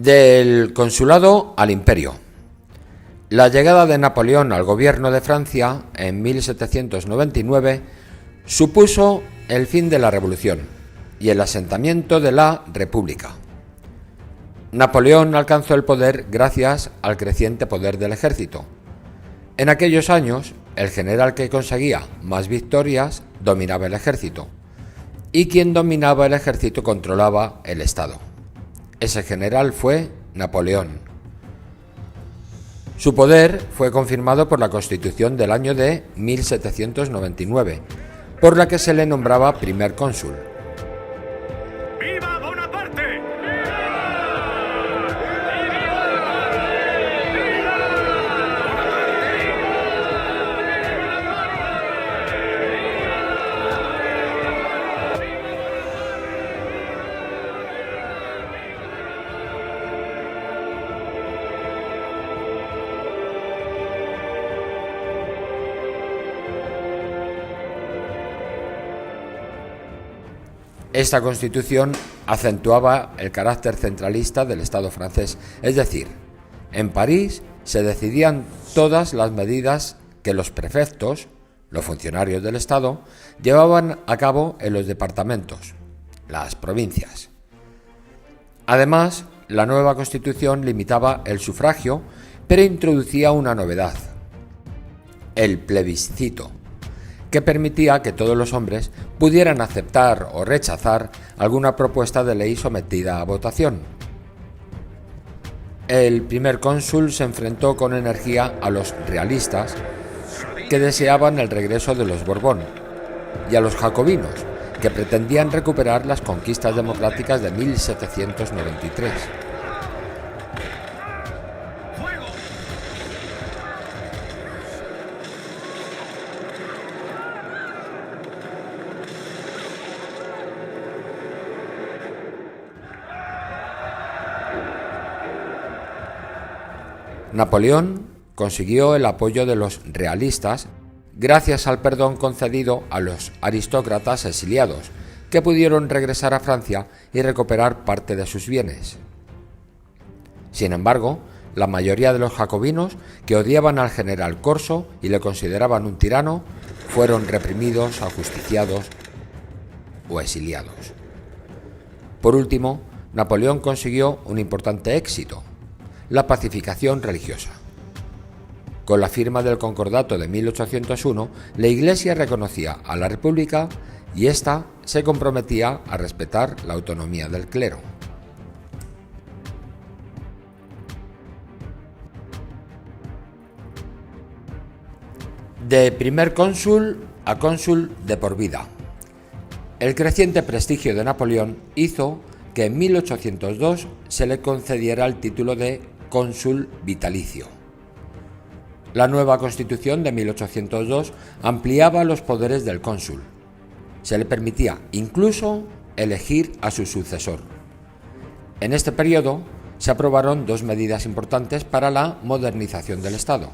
Del consulado al imperio. La llegada de Napoleón al gobierno de Francia en 1799 supuso el fin de la Revolución y el asentamiento de la República. Napoleón alcanzó el poder gracias al creciente poder del ejército. En aquellos años, el general que conseguía más victorias dominaba el ejército, y quien dominaba el ejército controlaba el Estado. Ese general fue Napoleón. Su poder fue confirmado por la Constitución del año de 1799, por la que se le nombraba primer cónsul. ¡Viva Bonaparte! Esta constitución acentuaba el carácter centralista del Estado francés, es decir, en París se decidían todas las medidas que los prefectos, los funcionarios del Estado, llevaban a cabo en los departamentos, las provincias. Además, la nueva constitución limitaba el sufragio, pero introducía una novedad: el plebiscito, que permitía que todos los hombres pudieran aceptar o rechazar alguna propuesta de ley sometida a votación. El primer cónsul se enfrentó con energía a los realistas, que deseaban el regreso de los Borbón, y a los jacobinos, que pretendían recuperar las conquistas democráticas de 1793. Napoleón consiguió el apoyo de los realistas gracias al perdón concedido a los aristócratas exiliados, que pudieron regresar a Francia y recuperar parte de sus bienes. Sin embargo, la mayoría de los jacobinos, que odiaban al general Corso y le consideraban un tirano, fueron reprimidos, ajusticiados o exiliados. Por último, Napoleón consiguió un importante éxito: la pacificación religiosa. Con la firma del Concordato de 1801, la Iglesia reconocía a la República y ésta se comprometía a respetar la autonomía del clero. De primer cónsul a cónsul de por vida. El creciente prestigio de Napoleón hizo que en 1802 se le concediera el título de cónsul vitalicio. La nueva Constitución de 1802 ampliaba los poderes del cónsul. Se le permitía incluso elegir a su sucesor. En este periodo se aprobaron dos medidas importantes para la modernización del Estado.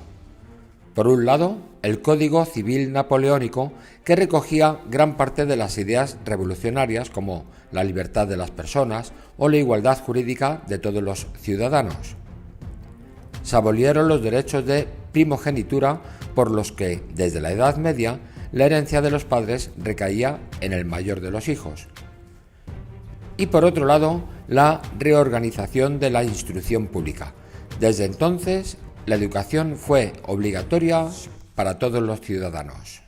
Por un lado, el Código Civil Napoleónico, que recogía gran parte de las ideas revolucionarias como la libertad de las personas o la igualdad jurídica de todos los ciudadanos. Se abolieron los derechos de primogenitura, por los que, desde la Edad Media, la herencia de los padres recaía en el mayor de los hijos. Y por otro lado, la reorganización de la instrucción pública. Desde entonces, la educación fue obligatoria para todos los ciudadanos.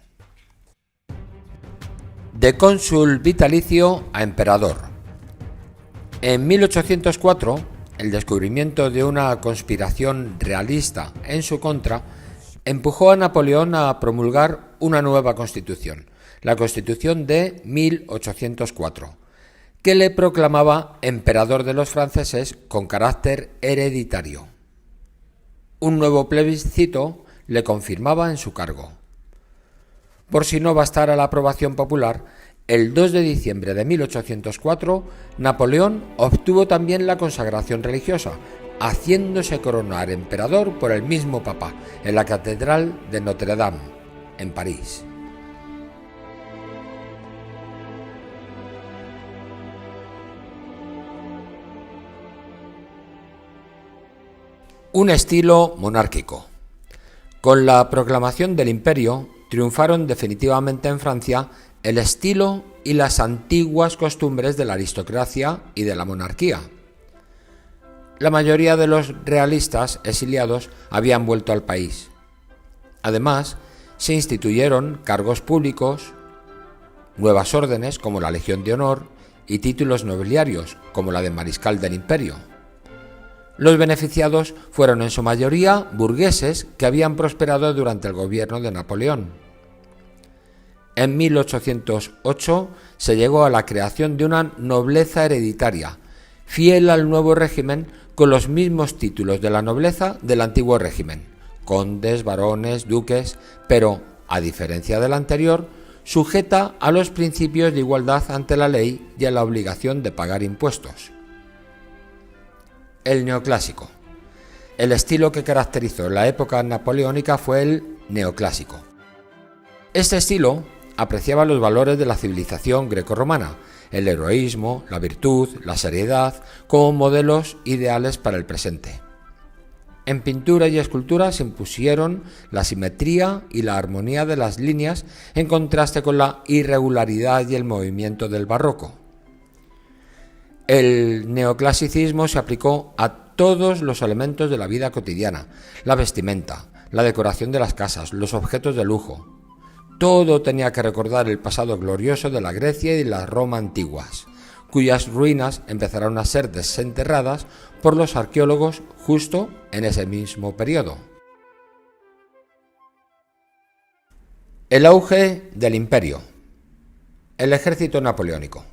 De cónsul vitalicio a emperador. En 1804, el descubrimiento de una conspiración realista en su contra empujó a Napoleón a promulgar una nueva constitución, la Constitución de 1804, que le proclamaba emperador de los franceses con carácter hereditario. Un nuevo plebiscito le confirmaba en su cargo. Por si no bastara la aprobación popular, el 2 de diciembre de 1804, Napoleón obtuvo también la consagración religiosa, haciéndose coronar emperador por el mismo Papa en la Catedral de Notre Dame, en París. Un estilo monárquico. Con la proclamación del imperio, triunfaron definitivamente en Francia el estilo y las antiguas costumbres de la aristocracia y de la monarquía. La mayoría de los realistas exiliados habían vuelto al país. Además, se instituyeron cargos públicos, nuevas órdenes como la Legión de Honor y títulos nobiliarios como la de Mariscal del Imperio. Los beneficiados fueron en su mayoría burgueses que habían prosperado durante el gobierno de Napoleón. En 1808 se llegó a la creación de una nobleza hereditaria, fiel al nuevo régimen con los mismos títulos de la nobleza del antiguo régimen, condes, barones, duques, pero, a diferencia del anterior, sujeta a los principios de igualdad ante la ley y a la obligación de pagar impuestos. El neoclásico. El estilo que caracterizó la época napoleónica fue el neoclásico. Este estilo apreciaba los valores de la civilización grecorromana, el heroísmo, la virtud, la seriedad, como modelos ideales para el presente. En pintura y escultura se impusieron la simetría y la armonía de las líneas en contraste con la irregularidad y el movimiento del barroco. El neoclasicismo se aplicó a todos los elementos de la vida cotidiana, la vestimenta, la decoración de las casas, los objetos de lujo. Todo tenía que recordar el pasado glorioso de la Grecia y la Roma antiguas, cuyas ruinas empezaron a ser desenterradas por los arqueólogos justo en ese mismo periodo. El auge del imperio. El ejército napoleónico.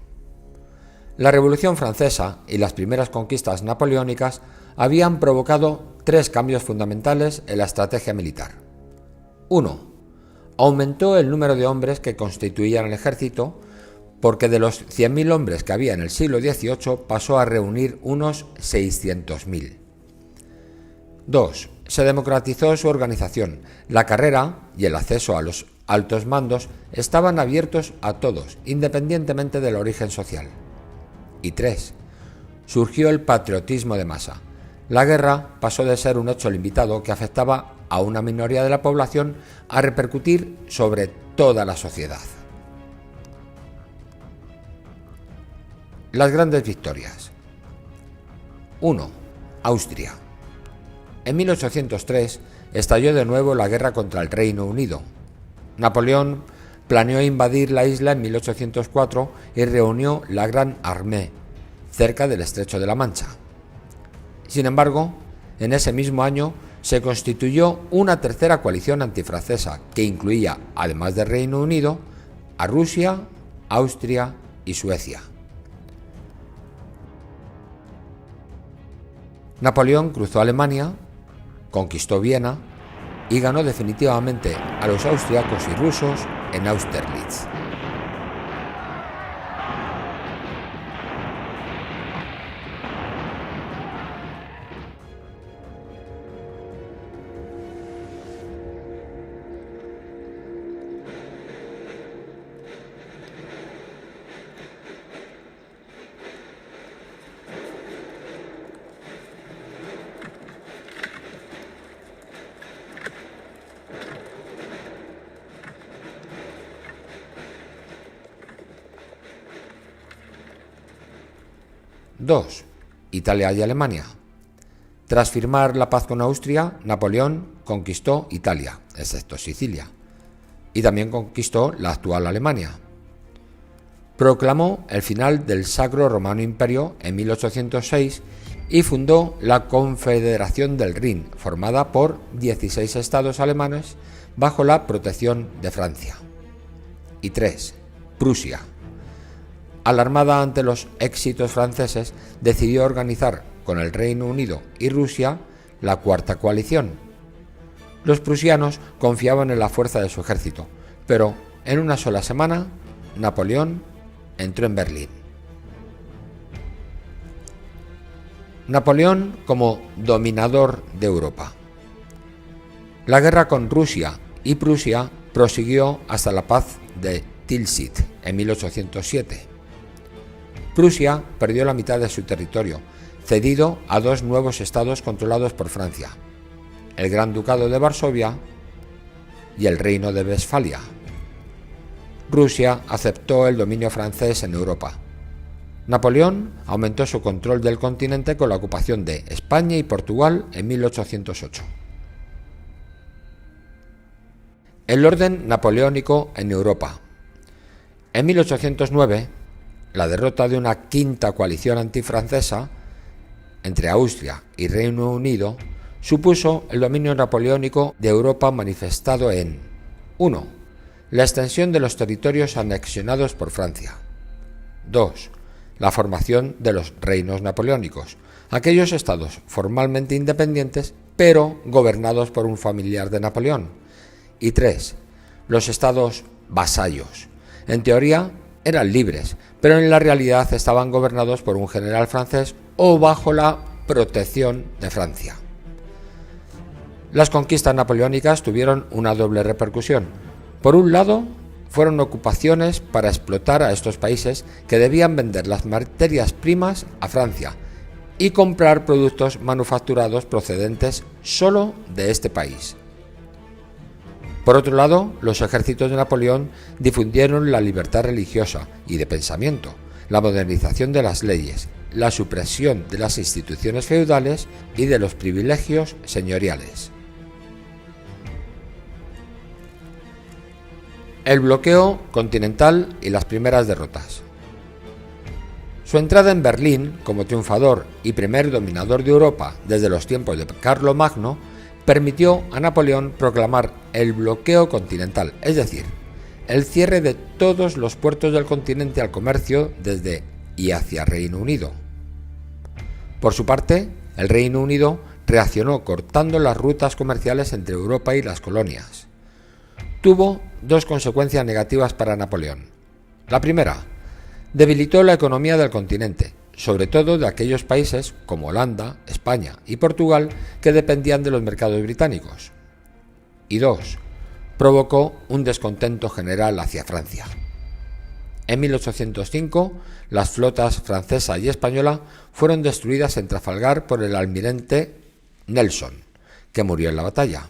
La Revolución Francesa y las primeras conquistas napoleónicas habían provocado tres cambios fundamentales en la estrategia militar. 1. Aumentó el número de hombres que constituían el ejército, porque de los 100.000 hombres que había en el siglo XVIII pasó a reunir unos 600.000. 2. Se democratizó su organización. La carrera y el acceso a los altos mandos estaban abiertos a todos, independientemente del origen social. Y 3. Surgió el patriotismo de masa. La guerra pasó de ser un hecho limitado que afectaba a una minoría de la población a repercutir sobre toda la sociedad. Las grandes victorias. 1. Austria. En 1803 estalló de nuevo la guerra contra el Reino Unido. Napoleón planeó invadir la isla en 1804 y reunió la Gran Armée cerca del Estrecho de la Mancha. Sin embargo, en ese mismo año se constituyó una tercera coalición antifrancesa que incluía, además del Reino Unido, a Rusia, Austria y Suecia. Napoleón cruzó Alemania, conquistó Viena y ganó definitivamente a los austriacos y rusos en Austerlitz. Dos. Italia y Alemania. Tras firmar la paz con Austria, Napoleón conquistó Italia, excepto Sicilia, y también conquistó la actual Alemania. Proclamó el final del Sacro Romano Imperio en 1806 y fundó la Confederación del Rin, formada por 16 estados alemanes bajo la protección de Francia. Y 3. Prusia. Alarmada ante los éxitos franceses, decidió organizar con el Reino Unido y Rusia la Cuarta Coalición. Los prusianos confiaban en la fuerza de su ejército, pero en una sola semana Napoleón entró en Berlín. Napoleón como dominador de Europa. La guerra con Rusia y Prusia prosiguió hasta la paz de Tilsit en 1807. Prusia perdió la mitad de su territorio, cedido a dos nuevos estados controlados por Francia, el Gran Ducado de Varsovia y el Reino de Westfalia. Rusia aceptó el dominio francés en Europa. Napoleón aumentó su control del continente con la ocupación de España y Portugal en 1808. El orden napoleónico en Europa. En 1809, la derrota de una quinta coalición antifrancesa entre Austria y Reino Unido supuso el dominio napoleónico de Europa manifestado en 1. La extensión de los territorios anexionados por Francia. 2. La formación de los reinos napoleónicos, aquellos estados formalmente independientes pero gobernados por un familiar de Napoleón. Y 3. Los estados vasallos. En teoría eran libres, pero en la realidad estaban gobernados por un general francés o bajo la protección de Francia. Las conquistas napoleónicas tuvieron una doble repercusión. Por un lado, fueron ocupaciones para explotar a estos países que debían vender las materias primas a Francia y comprar productos manufacturados procedentes solo de este país. Por otro lado, los ejércitos de Napoleón difundieron la libertad religiosa y de pensamiento, la modernización de las leyes, la supresión de las instituciones feudales y de los privilegios señoriales. El bloqueo continental y las primeras derrotas. Su entrada en Berlín como triunfador y primer dominador de Europa desde los tiempos de Carlomagno permitió a Napoleón proclamar el bloqueo continental, es decir, el cierre de todos los puertos del continente al comercio desde y hacia Reino Unido. Por su parte, el Reino Unido reaccionó cortando las rutas comerciales entre Europa y las colonias. Tuvo dos consecuencias negativas para Napoleón. La primera, debilitó la economía del continente, sobre todo de aquellos países como Holanda, España y Portugal que dependían de los mercados británicos. Y 2. Provocó un descontento general hacia Francia. En 1805, las flotas francesa y española fueron destruidas en Trafalgar por el almirante Nelson, que murió en la batalla.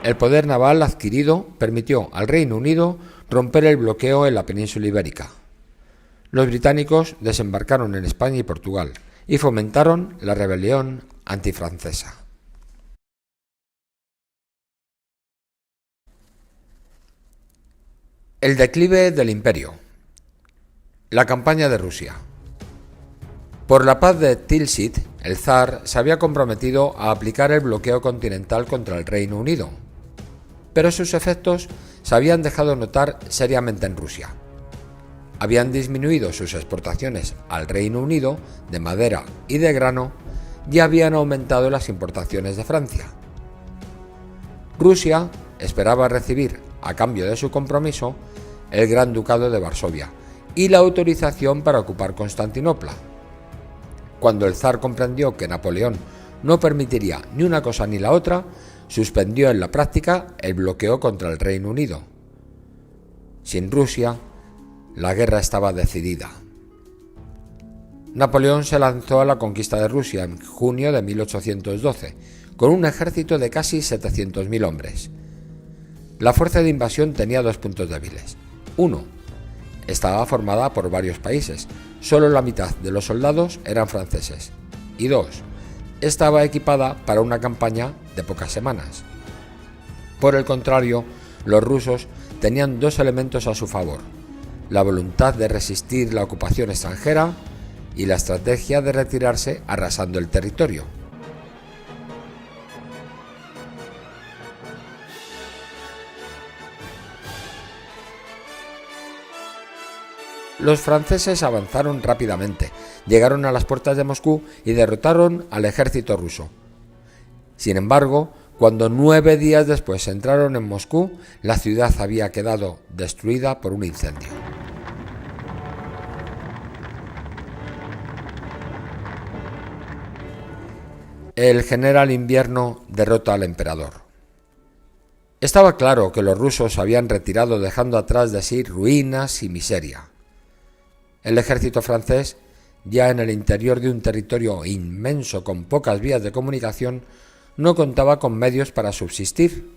El poder naval adquirido permitió al Reino Unido romper el bloqueo en la península ibérica. Los británicos desembarcaron en España y Portugal y fomentaron la rebelión antifrancesa. El declive del imperio. La campaña de Rusia. Por la paz de Tilsit, el zar se había comprometido a aplicar el bloqueo continental contra el Reino Unido, pero sus efectos se habían dejado notar seriamente en Rusia. Habían disminuido sus exportaciones al Reino Unido de madera y de grano y habían aumentado las importaciones de Francia. Rusia esperaba recibir, a cambio de su compromiso, el Gran Ducado de Varsovia y la autorización para ocupar Constantinopla. Cuando el zar comprendió que Napoleón no permitiría ni una cosa ni la otra, suspendió en la práctica el bloqueo contra el Reino Unido. Sin Rusia, la guerra estaba decidida. Napoleón se lanzó a la conquista de Rusia en junio de 1812, con un ejército de casi 700.000 hombres. La fuerza de invasión tenía dos puntos débiles. 1. Estaba formada por varios países, solo la mitad de los soldados eran franceses. Y 2. Estaba equipada para una campaña de pocas semanas. Por el contrario, los rusos tenían dos elementos a su favor: la voluntad de resistir la ocupación extranjera y la estrategia de retirarse arrasando el territorio. Los franceses avanzaron rápidamente, llegaron a las puertas de Moscú y derrotaron al ejército ruso. Sin embargo, cuando 9 días después entraron en Moscú, la ciudad había quedado destruida por un incendio. El general Invierno derrota al emperador. Estaba claro que los rusos se habían retirado dejando atrás de sí ruinas y miseria. El ejército francés, ya en el interior de un territorio inmenso con pocas vías de comunicación, no contaba con medios para subsistir.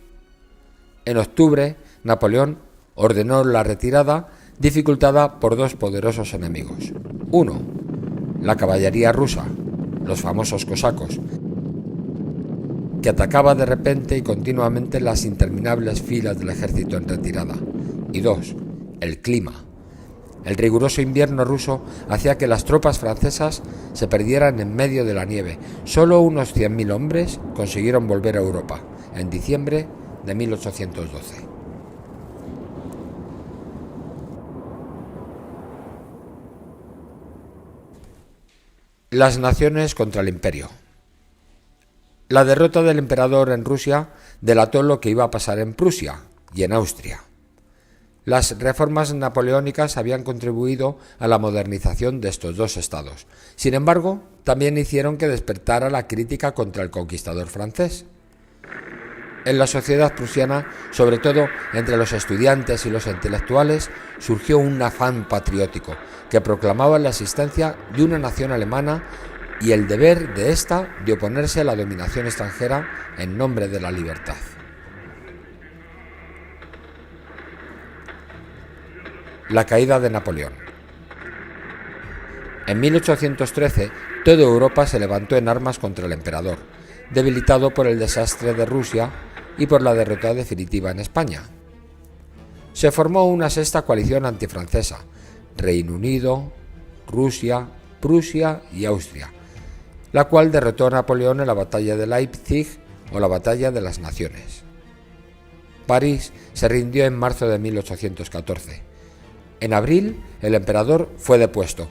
En octubre, Napoleón ordenó la retirada, dificultada por dos poderosos enemigos. Uno, la caballería rusa, los famosos cosacos, que atacaba de repente y continuamente las interminables filas del ejército en retirada. Y dos, el clima. El riguroso invierno ruso hacía que las tropas francesas se perdieran en medio de la nieve. Solo unos 100.000 hombres consiguieron volver a Europa en diciembre de 1812. Las naciones contra el imperio. La derrota del emperador en Rusia delató lo que iba a pasar en Prusia y en Austria. Las reformas napoleónicas habían contribuido a la modernización de estos dos estados. Sin embargo, también hicieron que despertara la crítica contra el conquistador francés. En la sociedad prusiana, sobre todo entre los estudiantes y los intelectuales, surgió un afán patriótico que proclamaba la existencia de una nación alemana y el deber de ésta de oponerse a la dominación extranjera en nombre de la libertad. La caída de Napoleón. En 1813, toda Europa se levantó en armas contra el emperador, debilitado por el desastre de Rusia y por la derrota definitiva en España. Se formó una sexta coalición antifrancesa: Reino Unido, Rusia, Prusia y Austria, la cual derrotó a Napoleón en la batalla de Leipzig o la batalla de las Naciones. París se rindió en marzo de 1814. En abril, el emperador fue depuesto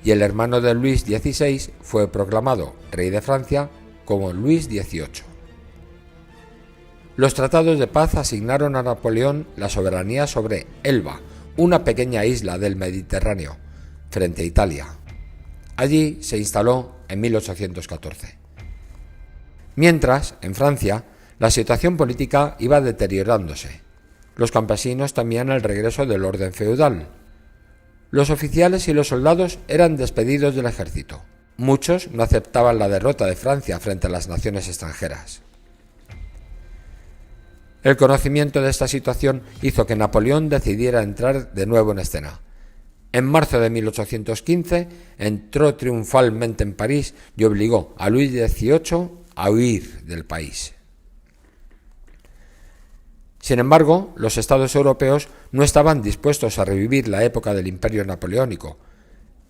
y el hermano de Luis XVI fue proclamado rey de Francia como Luis XVIII. Los tratados de paz asignaron a Napoleón la soberanía sobre Elba, una pequeña isla del Mediterráneo, frente a Italia. Allí se instaló en 1814. Mientras, en Francia, la situación política iba deteriorándose. Los campesinos temían el regreso del orden feudal. Los oficiales y los soldados eran despedidos del ejército. Muchos no aceptaban la derrota de Francia frente a las naciones extranjeras. El conocimiento de esta situación hizo que Napoleón decidiera entrar de nuevo en escena. En marzo de 1815 entró triunfalmente en París y obligó a Luis XVIII a huir del país. Sin embargo, los estados europeos no estaban dispuestos a revivir la época del Imperio Napoleónico.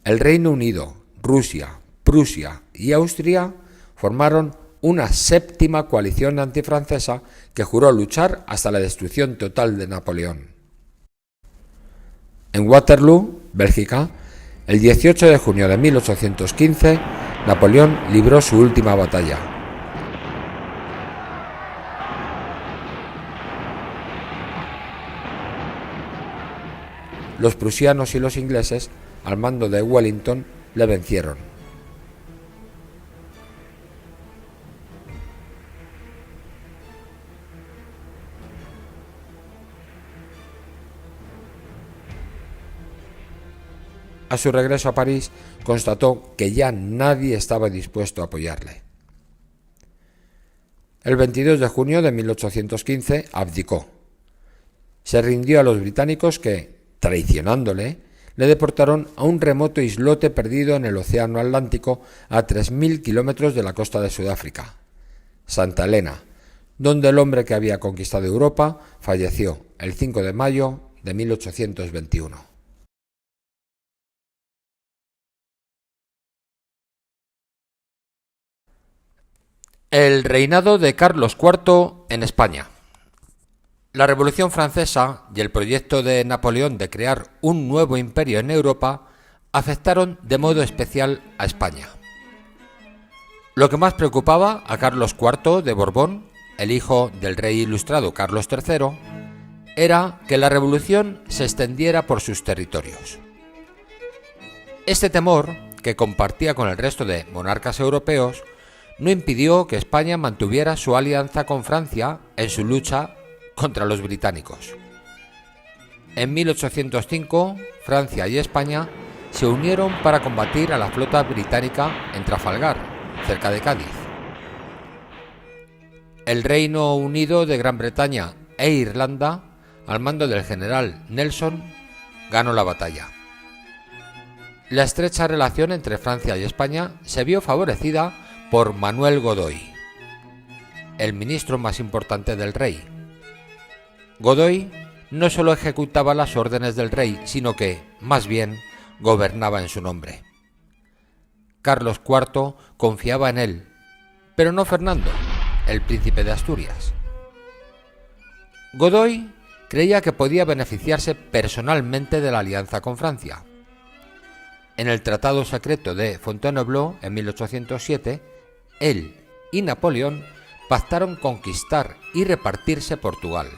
El Reino Unido, Rusia, Prusia y Austria formaron una séptima coalición antifrancesa que juró luchar hasta la destrucción total de Napoleón. En Waterloo, Bélgica, el 18 de junio de 1815, Napoleón libró su última batalla. Los prusianos y los ingleses, al mando de Wellington, le vencieron. A su regreso a París, constató que ya nadie estaba dispuesto a apoyarle. El 22 de junio de 1815 abdicó. Se rindió a los británicos que, traicionándole, le deportaron a un remoto islote perdido en el Océano Atlántico a 3.000 kilómetros de la costa de Sudáfrica, Santa Helena, donde el hombre que había conquistado Europa falleció el 5 de mayo de 1821. El reinado de Carlos IV en España. La Revolución Francesa y el proyecto de Napoleón de crear un nuevo imperio en Europa afectaron de modo especial a España. Lo que más preocupaba a Carlos IV de Borbón, el hijo del rey ilustrado Carlos III, era que la revolución se extendiera por sus territorios. Este temor, que compartía con el resto de monarcas europeos, no impidió que España mantuviera su alianza con Francia en su lucha contra los británicos. En 1805, Francia y España se unieron para combatir a la flota británica en Trafalgar, cerca de Cádiz. El Reino Unido de Gran Bretaña e Irlanda, al mando del general Nelson, ganó la batalla. La estrecha relación entre Francia y España se vio favorecida por Manuel Godoy, el ministro más importante del rey. Godoy no solo ejecutaba las órdenes del rey, sino que, más bien, gobernaba en su nombre. Carlos IV confiaba en él, pero no Fernando, el príncipe de Asturias. Godoy creía que podía beneficiarse personalmente de la alianza con Francia. En el Tratado Secreto de Fontainebleau, en 1807, él y Napoleón pactaron conquistar y repartirse Portugal,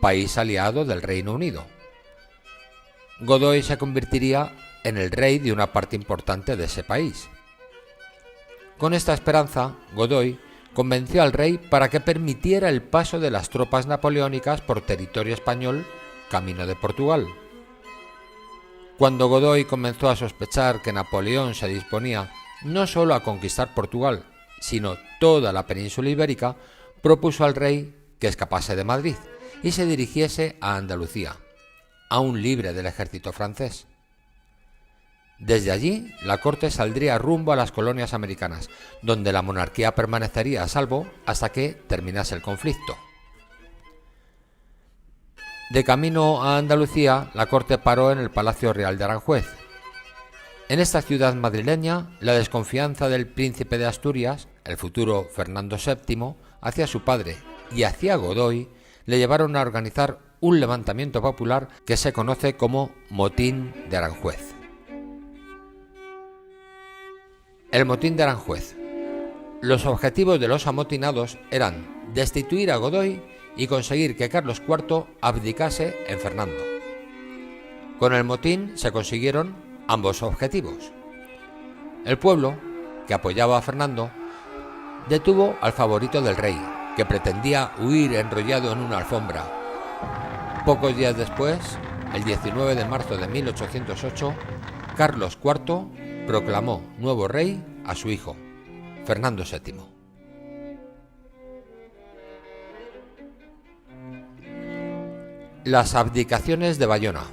país aliado del Reino Unido. Godoy se convertiría en el rey de una parte importante de ese país. Con esta esperanza, Godoy convenció al rey para que permitiera el paso de las tropas napoleónicas por territorio español, camino de Portugal. Cuando Godoy comenzó a sospechar que Napoleón se disponía no solo a conquistar Portugal, sino toda la península ibérica, propuso al rey que escapase de Madrid y se dirigiese a Andalucía, aún libre del ejército francés. Desde allí, la corte saldría rumbo a las colonias americanas, donde la monarquía permanecería a salvo hasta que terminase el conflicto. De camino a Andalucía, la corte paró en el Palacio Real de Aranjuez. En esta ciudad madrileña, la desconfianza del príncipe de Asturias, el futuro Fernando VII, hacia su padre y hacia Godoy, le llevaron a organizar un levantamiento popular que se conoce como Motín de Aranjuez. El Motín de Aranjuez. Los objetivos de los amotinados eran destituir a Godoy y conseguir que Carlos IV abdicase en Fernando. Con el motín se consiguieron ambos objetivos. El pueblo, que apoyaba a Fernando, detuvo al favorito del rey, que pretendía huir enrollado en una alfombra. Pocos días después, el 19 de marzo de 1808, Carlos IV proclamó nuevo rey a su hijo, Fernando VII. Las abdicaciones de Bayona.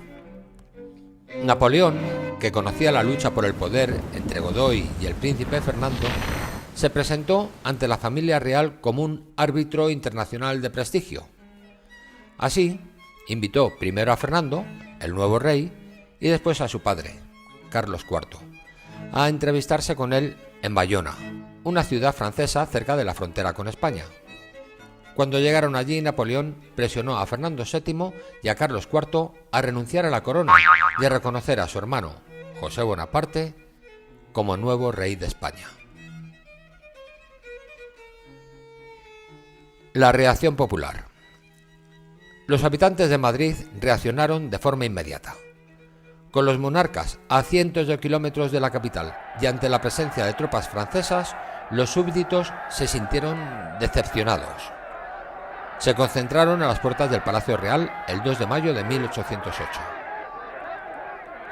Napoleón, que conocía la lucha por el poder entre Godoy y el príncipe Fernando, se presentó ante la familia real como un árbitro internacional de prestigio. Así, invitó primero a Fernando, el nuevo rey, y después a su padre, Carlos IV, a entrevistarse con él en Bayona, una ciudad francesa cerca de la frontera con España. Cuando llegaron allí, Napoleón presionó a Fernando VII y a Carlos IV a renunciar a la corona y a reconocer a su hermano, José Bonaparte, como nuevo rey de España. La reacción popular. Los habitantes de Madrid reaccionaron de forma inmediata. Con los monarcas a cientos de kilómetros de la capital y ante la presencia de tropas francesas, los súbditos se sintieron decepcionados. Se concentraron a las puertas del Palacio Real el 2 de mayo de 1808.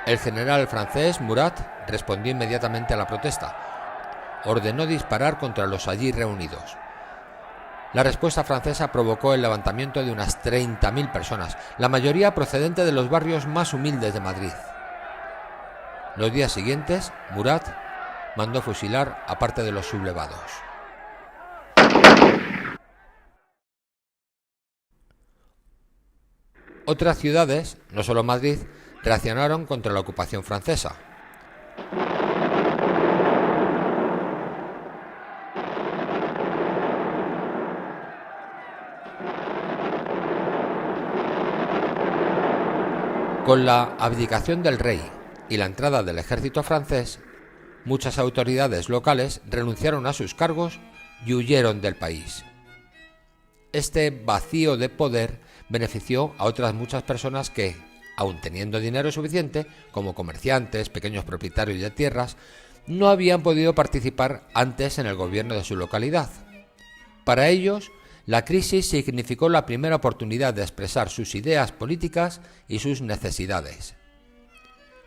El general francés Murat respondió inmediatamente a la protesta. Ordenó disparar contra los allí reunidos. La respuesta francesa provocó el levantamiento de unas 30.000 personas, la mayoría procedente de los barrios más humildes de Madrid. Los días siguientes, Murat mandó fusilar a parte de los sublevados. Otras ciudades, no solo Madrid, reaccionaron contra la ocupación francesa. Con la abdicación del rey y la entrada del ejército francés, muchas autoridades locales renunciaron a sus cargos y huyeron del país. Este vacío de poder benefició a otras muchas personas que, aun teniendo dinero suficiente, como comerciantes, pequeños propietarios de tierras, no habían podido participar antes en el gobierno de su localidad. Para ellos, la crisis significó la primera oportunidad de expresar sus ideas políticas y sus necesidades.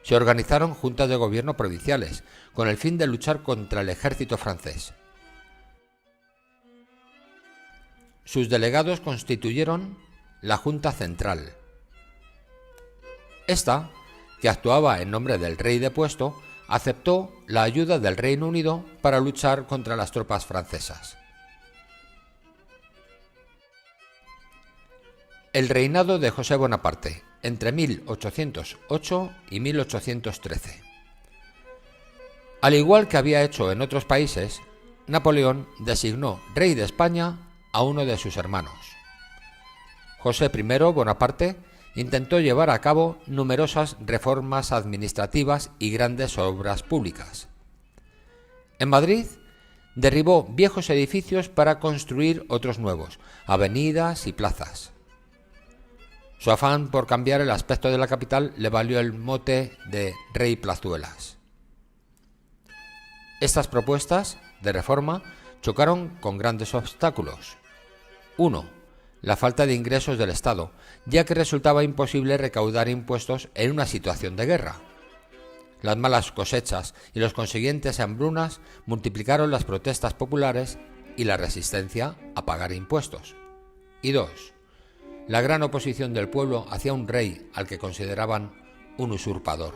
Se organizaron juntas de gobierno provinciales, con el fin de luchar contra el ejército francés. Sus delegados constituyeron la Junta Central. Esta, que actuaba en nombre del rey depuesto, aceptó la ayuda del Reino Unido para luchar contra las tropas francesas. El reinado de José Bonaparte, entre 1808 y 1813. Al igual que había hecho en otros países, Napoleón designó rey de España a uno de sus hermanos. José I Bonaparte intentó llevar a cabo numerosas reformas administrativas y grandes obras públicas. En Madrid, derribó viejos edificios para construir otros nuevos, avenidas y plazas. Su afán por cambiar el aspecto de la capital le valió el mote de Rey Plazuelas. Estas propuestas de reforma chocaron con grandes obstáculos. 1. La falta de ingresos del Estado, ya que resultaba imposible recaudar impuestos en una situación de guerra. Las malas cosechas y los consiguientes hambrunas multiplicaron las protestas populares y la resistencia a pagar impuestos. Y 2. La gran oposición del pueblo hacia un rey al que consideraban un usurpador.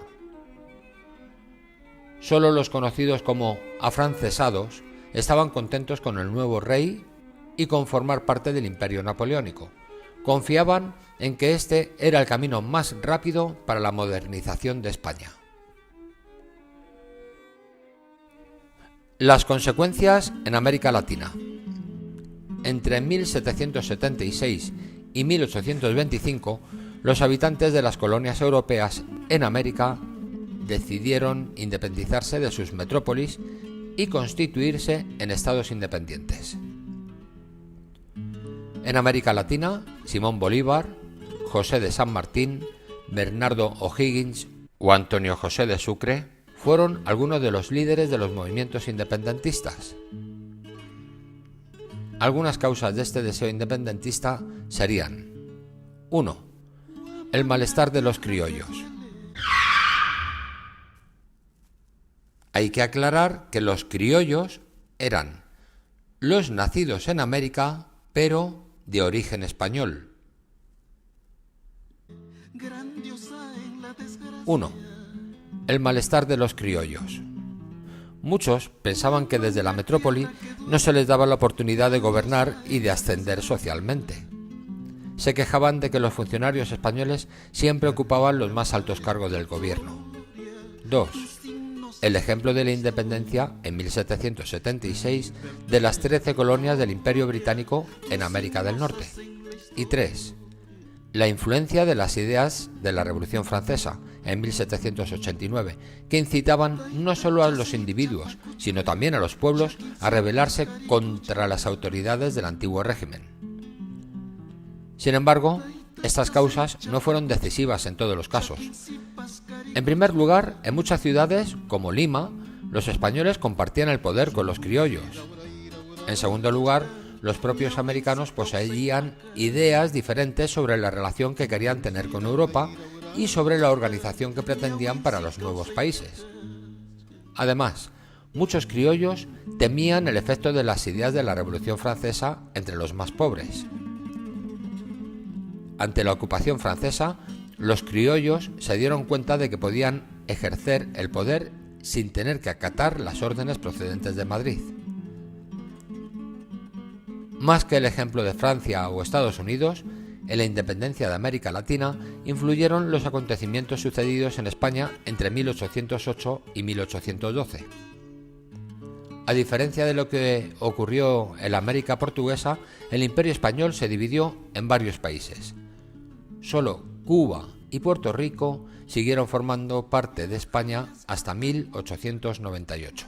Solo los conocidos como afrancesados estaban contentos con el nuevo rey y con formar parte del imperio napoleónico. Confiaban en que este era el camino más rápido para la modernización de España. Las consecuencias en América Latina. Entre 1776 y 1825, los habitantes de las colonias europeas en América decidieron independizarse de sus metrópolis y constituirse en estados independientes. En América Latina, Simón Bolívar, José de San Martín, Bernardo O'Higgins o Antonio José de Sucre fueron algunos de los líderes de los movimientos independentistas. Algunas causas de este deseo independentista serían: 1. El malestar de los criollos. Hay que aclarar que los criollos eran los nacidos en América, pero de origen español. 1. El malestar de los criollos. Muchos pensaban que desde la metrópoli no se les daba la oportunidad de gobernar y de ascender socialmente. Se quejaban de que los funcionarios españoles siempre ocupaban los más altos cargos del gobierno. 2. El ejemplo de la independencia en 1776 de las 13 colonias del Imperio Británico en América del Norte. Y 3. La influencia de las ideas de la Revolución Francesa en 1789, que incitaban no solo a los individuos, sino también a los pueblos a rebelarse contra las autoridades del antiguo régimen. Sin embargo, estas causas no fueron decisivas en todos los casos. En primer lugar, en muchas ciudades, como Lima, los españoles compartían el poder con los criollos. En segundo lugar, los propios americanos poseían ideas diferentes sobre la relación que querían tener con Europa y sobre la organización que pretendían para los nuevos países. Además, muchos criollos temían el efecto de las ideas de la Revolución Francesa entre los más pobres. Ante la ocupación francesa, los criollos se dieron cuenta de que podían ejercer el poder sin tener que acatar las órdenes procedentes de Madrid. Más que el ejemplo de Francia o Estados Unidos, en la independencia de América Latina influyeron los acontecimientos sucedidos en España entre 1808 y 1812. A diferencia de lo que ocurrió en la América portuguesa, el Imperio español se dividió en varios países. Solo Cuba y Puerto Rico siguieron formando parte de España hasta 1898.